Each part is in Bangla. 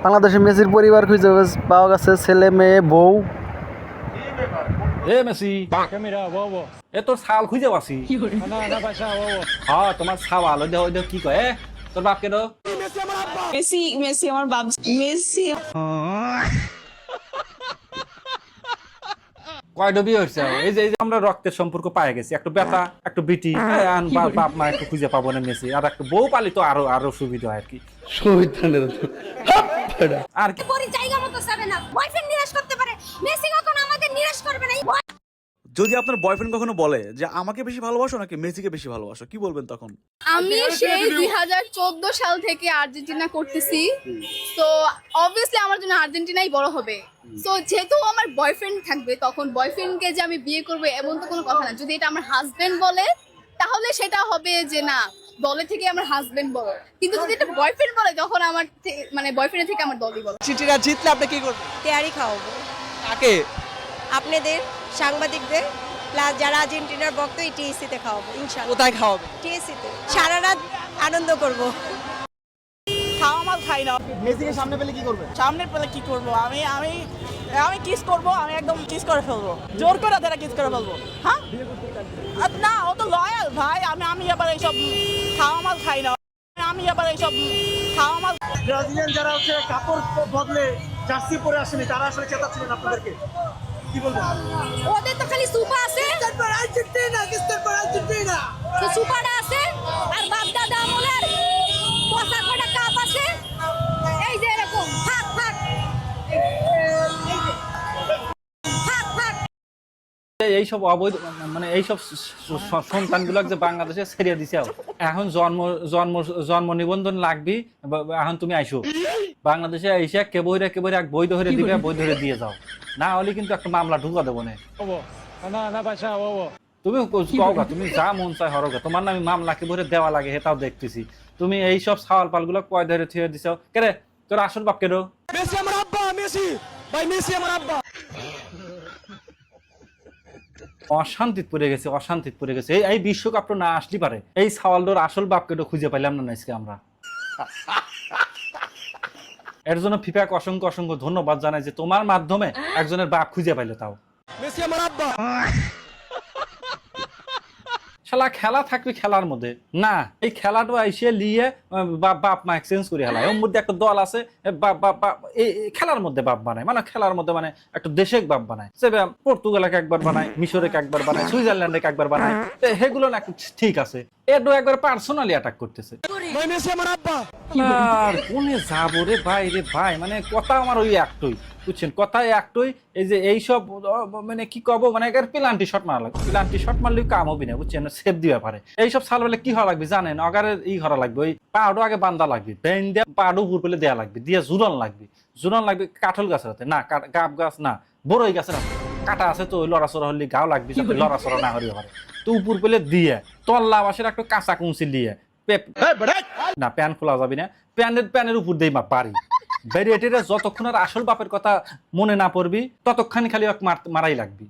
বাংলাদেশে মেসির পরিবার খুঁজে পাওয়া গেছে, ছেলে মেয়ে বউ। এ মেসি Mira, bobo. এ তোর ছাল খুঁজে পাচ্ছি। No, no pasa, bobo. হ্যাঁ তোমার ছাওয়াল ওই দেহ কি কয় তোর বাপ কেন মেসি মেসি আমার বাপ মেসি কয়টা বিয়ে হয়েছে এই যে আমরা রক্তের সম্পর্ক পায়ে গেছি, একটু ব্যথা একটু বিটি বাপ মা একটু খুঁজে পাবো না মেসি, আর একটা বউ পালি তো আরো সুবিধা হয় আর কি। আর কি পরি জায়গা মতো যাবে না, বয়ফ্রেন্ড নিরাশ করতে পারে, মেসি কখনো আমাদের নিরাশ করবে না। যদি আপনার বয়ফ্রেন্ড কখনো বলে যে আমাকে বেশি ভালোবাসো নাকি মেসিকে বেশি ভালোবাসো, কি বলবেন তখন? আমি সেই 2014 সাল থেকে আর্জেন্টিনা করতেছি, তো অবভিয়াসলি আমার জন্য আর্জেন্টিনাই বড় হবে। সো যেহেতু আমার বয়ফ্রেন্ড থাকবে, তখন বয়ফ্রেন্ডকে যে আমি বিয়ে করবো এমন তো কোনো কথা না। যদি এটা আমার হাজবেন্ড বলে তাহলে সেটা হবে যে না, দলে থেকে আমার হাজবেন্ড বড়। কিন্তু যদি এটা বয়ফ্রেন্ড বলে তখন আমার মানে বয়ফ্রেন্ডের থেকে আমার দলই বড়। চিঠিটা জিতলে আপনি কি করবেন? তেয়ারি খাওয়াবো কাকে? আপনাদের সাংবাদিকদের, প্লাস যারা আর্জেন্টিনার ভক্ত, এই টিএসসিতে খাওয়াবো ইনশাআল্লাহ। কোথায় খাওয়াবে? টিএসসিতে সারা রাত আনন্দ করব। খাওয়া মাল খাই না। মেসিকে সামনে পেলে কি করবে? সামনে পেলে কি করব? আমি আমি আমি কিস করব, আমি একদম কিস করে ফেলবো, জোর করে তারা কিস করে ফেলবো। হ্যাঁ না, ও তো লয়াল ভাই। আমি আবার এইসব খাওয়া মাল খাই না। আমি আবার এইসব খাওয়া মাল। ব্রাজিলিয়ান যারা হচ্ছে কাপড় বদলে জার্সি পরে আসেনি, তারা আসলে চেতাচ্ছিলেন আপনাদেরকে, কি বলবেন? ওদের তো খালি সুপা আছে, তো সুপাটা আছে আর বাপ দাদা আমলের পচা কটা কাপ আছে, এই যে এরকম থাক থাক থাক থাক। এইসব অবৈধ মানে এইসব সন্তানগুলো যে বাংলাদেশে ছেড়ে দিছে, এখন জন্ম নিবন্ধন লাগবি, এখন তুমি আইসো বাংলাদেশে আইসা কেবইরা এক বই ধরে দিবে, বই ধরে দিয়ে যাও, না হলে কিন্তু একটা মামলা ঢুকা দেবো না। Bobo. No, no pasa, bobo. তুমি কওগা, তুমি যা মন চায় হরগা, তোমার নামে মামলা কেবইরা দেওয়া লাগে সেটাও দেখতেছি। তুমি এইসব সাওয়াল পালগুলো কয় ধরে থুয়ে দিছো কেরে? তোর আসল বাপ কেন? মেসি আমার আব্বা, মেসি ভাই, মেসি আমার আব্বা। অশান্তিত পড়ে গেছে এই বিশ্বকাপটা না আসলি পারে, এই সাওয়ালডোর আসল বাপকে তো খুঁজে পাইলাম না আজকে আমরা। এর জন্য ফিফাকে অসংখ্য ধন্যবাদ জানাই যে তোমার মাধ্যমে একজনের বাপ খুঁজে পাইলো। তাও মেসি আমার আব্বা। শালা খেলা থাকবে খেলার মধ্যে, না এই খেলাটা এসে লিয়ে বাপ মা এক্সচেঞ্জ করে হেলায়। ওর মধ্যে একটা দল আছে খেলার মধ্যে বাপ বানায়, মানে খেলার মধ্যে মানে একটা দেশে বাপ বানায়, সে পর্তুগালকে একবার বানায়, মিশরকে একবার বানায়, সুইজারল্যান্ডকে একবার বানায়, সেগুলো না ঠিক আছে। এডো একবার পার্সোনালি অ্যাটাক করতেছে। মেসি আমার আব্বা। আর কোনে যাবো রে ভাই, মানে কথা আমার ওই একটই, বুঝছেন, কথা একটই। এই যে এইসব মানে কি কব, মানে পেনাল্টি শট মারা লাগবে, পেনাল্টি শট মারলেও কাম হবি না, বুঝছেন, সেভ দিবে পারে। এইসব সাল বলে কি হওয়া লাগবে জানেন? অগারে হরা লাগবে, ওই পাহাড়ও আগে বান্ধা লাগবে, বেন দিয়ে পাহাড়ও উপর পেলে দেওয়া লাগবে, দিয়ে জুরন লাগবে কাঠল গাছের হাতে, না গাব গাছ না, বড়ই গাছের হাতে কাটা আছে, তো ওই লড়াচড়া হলে গাও লাগবে, যাতে লড়াচড়া না হরিও পারে। তো উপর পেলে দিয়ে তল্লা বাসের একটা কাঁচা কুঞ্চিল দিয়ে না, প্যান খোলা যাবে না, প্যানের উপর দিয়ে পারি ব্যারিয়েটেরা। যতক্ষণ আর আসল বাপের কথা মনে না পড়বি ততক্ষণ খালি মারাই লাগবি।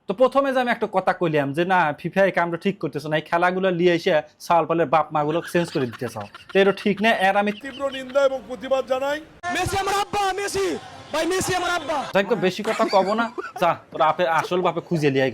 তো প্রথমে যে আমি একটা কথা কইলাম যে না, ফিফা এই কামটা ঠিক করতেছ না, এই খেলাগুলো নিয়ে এসে সাল পালের বাপ মা গুলো চেঞ্জ করে দিতে চাও, তো এটা ঠিক না। এর আমি তীব্র নিন্দা এবং প্রতিবাদ জানাই। মেসি আমার আব্বা, মেসি ভাই, মেসি আমার আব্বা। বেশি কথা কব না, যা তোরা আসল বাপে খুঁজে লিয়ে